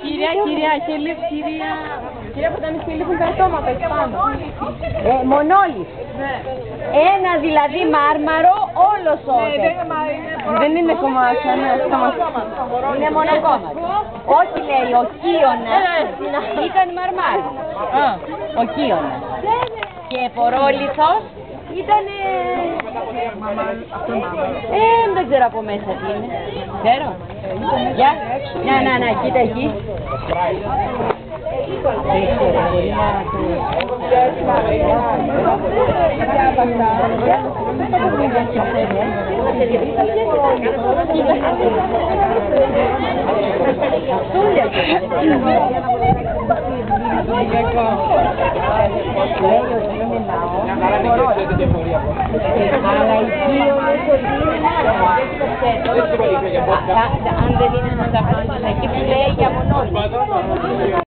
Κυρία, κυρία που ήταν λείπουν τα στόματα εκεί πάνω. Μονόλης. Ένα δηλαδή μάρμαρο, όλος όδε. Δεν είναι κομμάτια, ναι, Είναι μονοκόμματο. Όχι λέει, ο Κίωνας ήταν μαρμάρο. Ο Κίωνας. Και Πορόλιθος ήταν... δεν ξέρω από μέσα τι είναι. Ξέρω. Για, να, κοίτα εκεί. Αλλά εκεί αν δεν είναι να τα κάνεις εκεί που λέει για μονόλους.